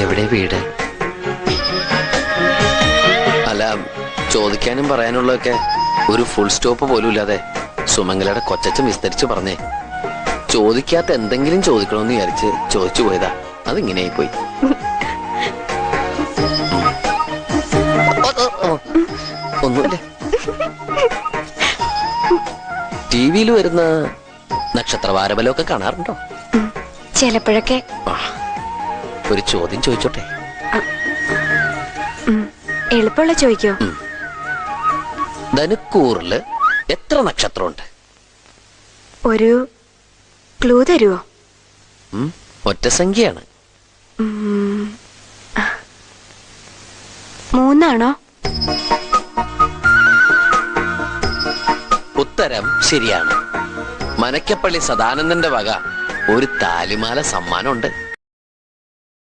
എവിടെ വീട്? അല്ല, ചോദിക്കാനും പറയാനുള്ളതൊക്കെ ഒരു ഫുൾ സ്റ്റോപ്പ് പോലും ഇല്ലാതെ സുമംഗലയുടെ കൊച്ചച്ഛൻ വിസ്തരിച്ച് പറഞ്ഞേ. ചോദിക്കാത്ത എന്തെങ്കിലും ചോദിക്കണമെന്ന് വിചാരിച്ച് ചോദിച്ചു പോയതാ. അതിങ്ങനെയായി പോയി. ഒന്നുമില്ല. ടിവിയിൽ വരുന്ന നക്ഷത്രവാരബലമൊക്കെ കാണാറുണ്ടോ? ചിലപ്പോഴൊക്കെ. ഒരു ചോദ്യം ചോദിച്ചോട്ടെ? എളുപ്പമുള്ള ചോദിക്കോ? ധനുക്കൂറില് എത്ര നക്ഷത്രമുണ്ട്? ഒരു ക്ലൂ തരുവോ? ഒറ്റ സംഖ്യയാണ്. 3 ഉത്തരം ശരിയാണ്. മനക്കപ്പള്ളി സദാനന്ദന്റെ വക ഒരു താലിമാല സമ്മാനമുണ്ട്.